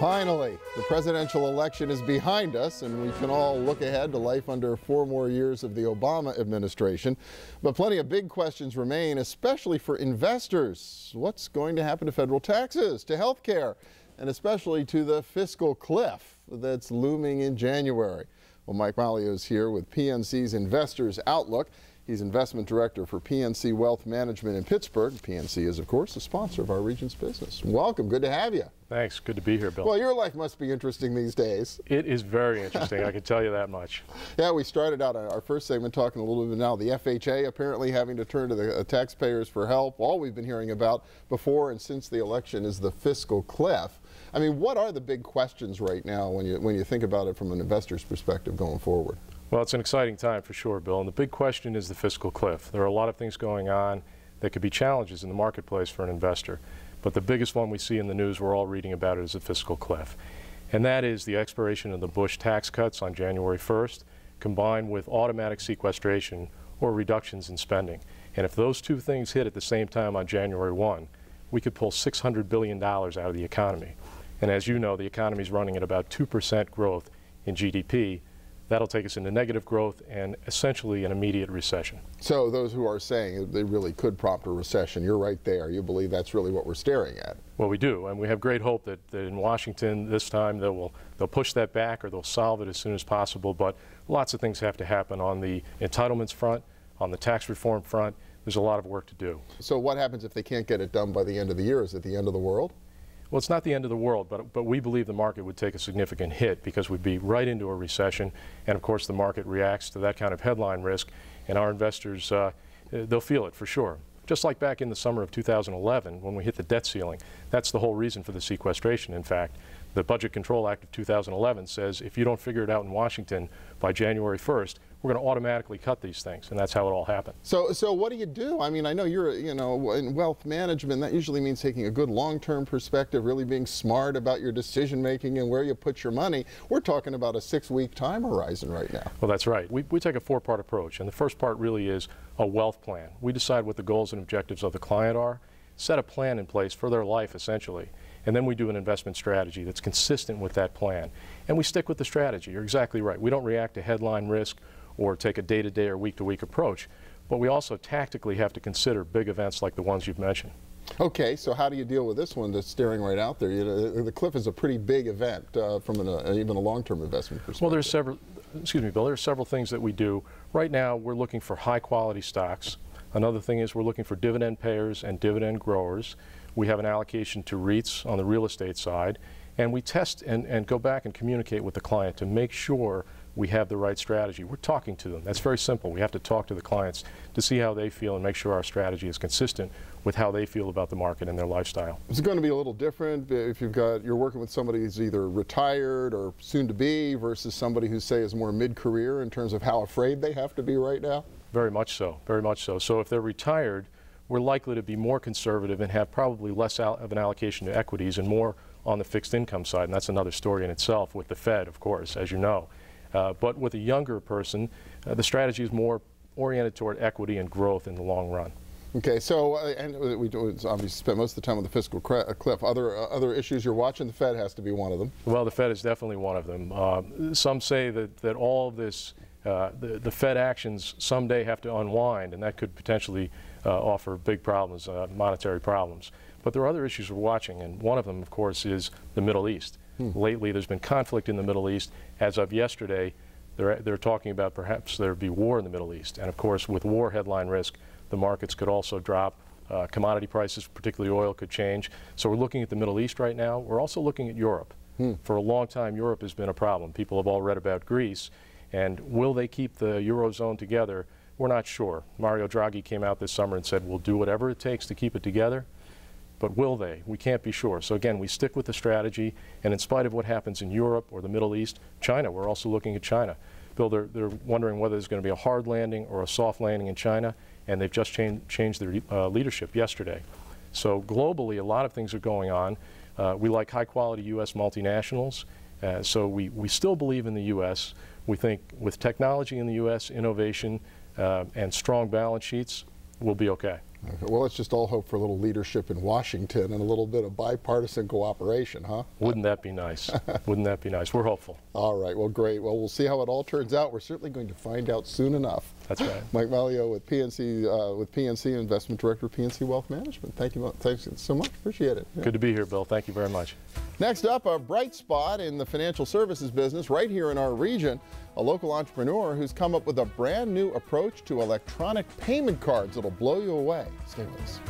Finally, the presidential election is behind us, and we can all look ahead to life under 4 more years of the Obama administration. But plenty of big questions remain, especially for investors. What's going to happen to federal taxes, to health care, and especially to the fiscal cliff that's looming in January? Well, Mike Maglio is here with PNC's Investors Outlook. He's investment director for PNC Wealth Management in Pittsburgh. PNC is, of course, a sponsor of our region's business. Welcome. Good to have you. Thanks. Good to be here, Bill. Well, your life must be interesting these days. It is very interesting. I can tell you that much. Yeah, we started out our first segment talking a little bit now. The FHA apparently having to turn to the taxpayers for help. All we've been hearing about before and since the election is the fiscal cliff. I mean, what are the big questions right now when you think about it from an investor's perspective going forward? Well, it's an exciting time for sure, Bill. And the big question is the fiscal cliff. There are a lot of things going on that could be challenges in the marketplace for an investor. But the biggest one we see in the news, we're all reading about it, is the fiscal cliff. And that is the expiration of the Bush tax cuts on January 1st, combined with automatic sequestration or reductions in spending. And if those two things hit at the same time on January 1, we could pull $600 billion out of the economy. And as you know, the economy is running at about 2% growth in GDP. That'll take us into negative growth and essentially an immediate recession. So those who are saying they really could prompt a recession, you're right there. You believe that's really what we're staring at? Well, we do, and we have great hope that in Washington this time they'll push that back or they'll solve it as soon as possible. But lots of things have to happen on the entitlements front, on the tax reform front. There's a lot of work to do. So what happens if they can't get it done by the end of the year? Is it the end of the world? Well, it's not the end of the world, but we believe the market would take a significant hit because we'd be right into a recession. And of course, the market reacts to that kind of headline risk, and our investors, they'll feel it for sure. Just like back in the summer of 2011 when we hit the debt ceiling. That's the whole reason for the sequestration, in fact. The Budget Control Act of 2011 says if you don't figure it out in Washington by January 1st, we're going to automatically cut these things, and that's how it all happened. So what do you do? I mean, I know you're, in wealth management, that usually means taking a good long-term perspective, really being smart about your decision-making and where you put your money. We're talking about a 6-week time horizon right now. Well, that's right. We take a 4-part approach, and the first part really is a wealth plan. We decide what the goals and objectives of the client are, set a plan in place for their life, essentially. And then we do an investment strategy that's consistent with that plan. And we stick with the strategy. You're exactly right. We don't react to headline risk or take a day-to-day or week-to-week approach. But we also tactically have to consider big events like the ones you've mentioned. Okay, so how do you deal with this one that's staring right out there? The cliff is a pretty big event from even a long-term investment perspective. Well, there's several, excuse me, Bill, there are several things that we do. Right now, we're looking for high-quality stocks. Another thing is we're looking for dividend payers and dividend growers. We have an allocation to REITs on the real estate side, and we test and go back and communicate with the client to make sure we have the right strategy. We're talking to them. That's very simple. We have to talk to the clients to see how they feel and make sure our strategy is consistent with how they feel about the market and their lifestyle. Is it going to be a little different if you're working with somebody who's either retired or soon to be versus somebody who, say, is more mid-career in terms of how afraid they have to be right now? Very much so. Very much so. So if they're retired, we're likely to be more conservative and have probably less of an allocation to equities and more on the fixed income side. And that's another story in itself with the Fed, of course, as you know. But with a younger person, the strategy is more oriented toward equity and growth in the long run. Okay, so and we obviously spent most of the time on the fiscal cliff. Other issues you're watching, the Fed has to be one of them. Well, the Fed is definitely one of them. Some say that all of this, the Fed actions someday have to unwind, and that could potentially offer big problems, monetary problems. But there are other issues we're watching, and one of them, of course, is the Middle East. Lately, there's been conflict in the Middle East. As of yesterday, they're talking about perhaps there'd be war in the Middle East. And of course, with war headline risk, the markets could also drop. Commodity prices, particularly oil, could change. So we're looking at the Middle East right now. We're also looking at Europe. For a long time, Europe has been a problem. People have all read about Greece. And will they keep the Eurozone together? We're not sure. Mario Draghi came out this summer and said, we'll do whatever it takes to keep it together. But will they? We can't be sure. So again, we stick with the strategy, and in spite of what happens in Europe or the Middle East, China, we're also looking at China. Bill, they're wondering whether there's going to be a hard landing or a soft landing in China, and they've just changed their leadership yesterday. So globally, a lot of things are going on. We like high-quality U.S. multinationals, so we still believe in the U.S. We think with technology in the U.S., innovation, and strong balance sheets, we'll be okay. Okay, well, let's just all hope for a little leadership in Washington and a little bit of bipartisan cooperation, huh? Wouldn't that be nice? Wouldn't that be nice? We're hopeful. All right, well, great. Well, we'll see how it all turns out. We're certainly going to find out soon enough. That's right. Mike Maglio with PNC, Investment Director of PNC Wealth Management. Thank you, thanks so much. Appreciate it. Yeah. Good to be here, Bill. Thank you very much. Next up, a bright spot in the financial services business right here in our region. A local entrepreneur who's come up with a brand new approach to electronic payment cards that'll blow you away. Stay with us.